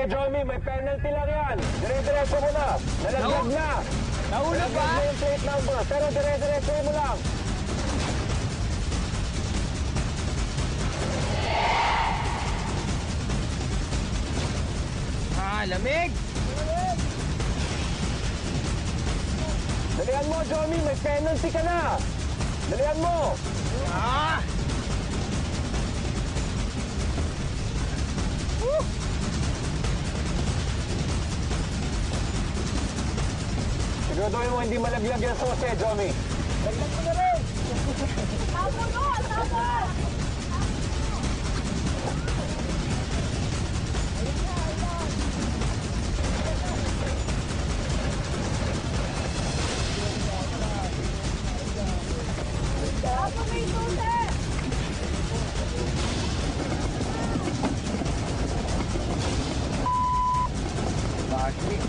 Sige, Jomi, may penalty lang yan. Dire-diretso mo na. Nalaglag na. Nahulog ba? Nalaglag na yung plate number. Pero dire-diretso mo lang. Lamig! Dalihan mo, Jomi, may penalty ka na. Dalihan mo. Siguraduhin mo hindi malaglag yung sose, Jomi. Laglag mo na rin. Tapon mo! Tapon! Tapon mo yung susi! Bakit?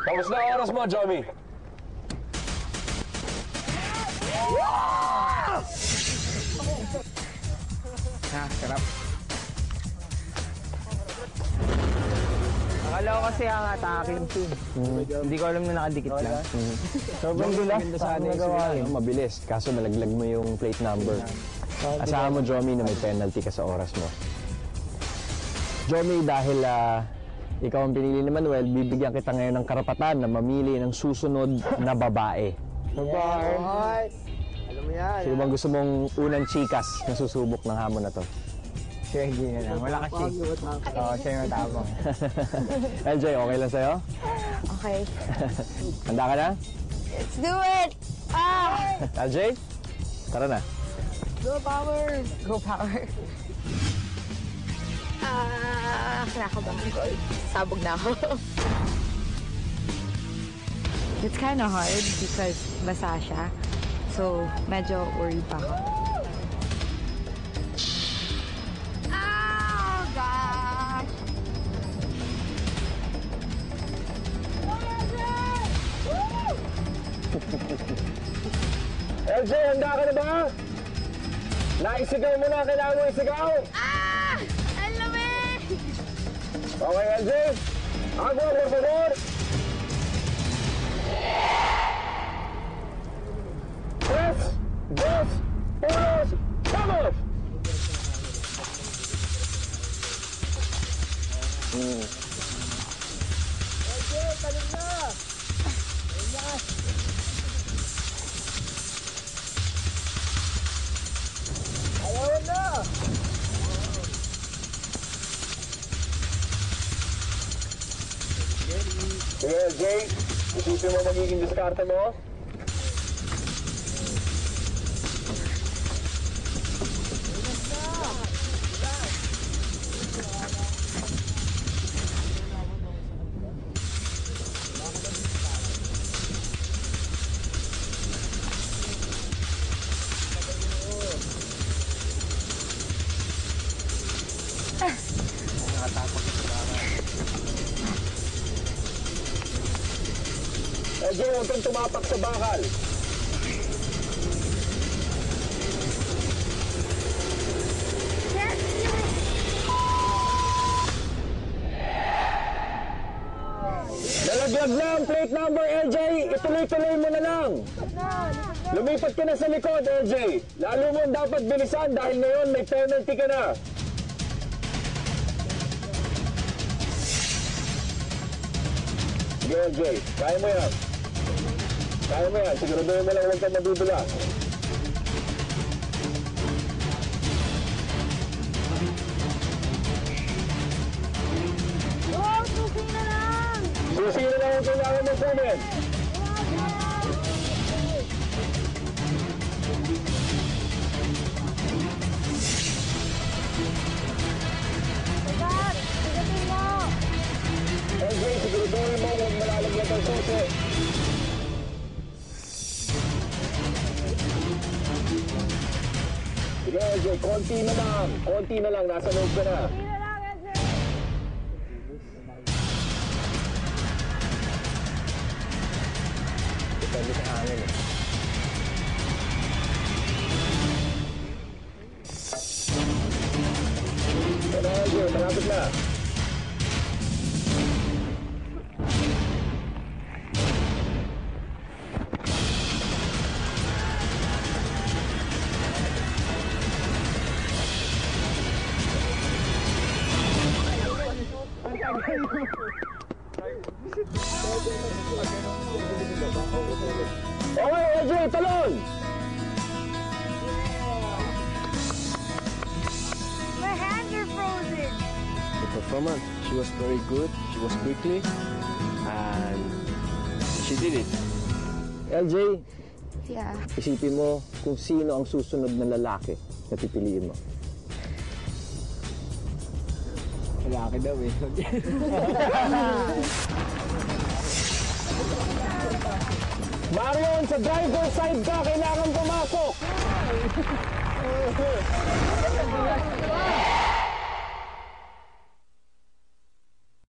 Tapos na ang oras mo, Jomi. Sarap. Akala ko kasi ang atake yung team. Hindi ko alam na nakadikit lang. Sobrang gulas. Saan nagawa yun? Mabilis. Kaso nalaglag mo yung plate number. Asahan mo, Jomi, na may penalty ka sa oras mo. Jomi, dahil ikaw ang pinili ni Manuel, bibigyan kita ngayon ng karapatan na mamili ng susunod na babae. Babae. Alam mo yan. Sino bang gusto mong unang chikas na susubok ng hamon na to? Siya hindi na lang. Wala kasi. Oo, siya yung matapang. LJ, okay lang sa'yo? Okay. Handa ka na? Let's do it! LJ? Tara na. Go power! Go power! Kinakabahan ko. Sabog na ako. It's kind of hard because basa siya. So, medyo worried pa ako. Oh, gosh! LJ, handa ka na ba? Naisigaw mo na, kailangan mo isigaw. Ang lamig! Okay, LJ. Agua, por favor. 3, 2, 1, vamos! LJ, talong na! Ayaw na! Sige, LJ. Isipin mo magiging diskarte mo. LJ, huwag kang tumapak sa bakal. Nalaglag na ang plate number, LJ. Ituloy-tuloy mo na lang. Lumipat ka na sa likod, LJ. Lalo mo dapat bilisan dahil ngayon may penalty ka na. Sige, LJ. Kaya mo yan. Kaya mo yan. Siguraduhin mo lang huwag kang mabibila. Oh, susi na lang! Susi na lang ang kailangan mo kunin. Dad, sigatin mo! LJ, siguraduhin mo huwag malalaglag ang susi. Sige, LJ, konti na lang. Konti na lang. Nasa loob ka na. Hindi na lang, Edger! Depende sa hangin eh. malapit na. Okay, LJ, talon! My hands are frozen. The performance, she was very good, she was quickly, and she did it. LJ, Yeah. isipin mo kung sino ang susunod na lalaki na pipiliin mo. Lalaki daw eh. Marion, sa driver side ka, kailangan pumasok!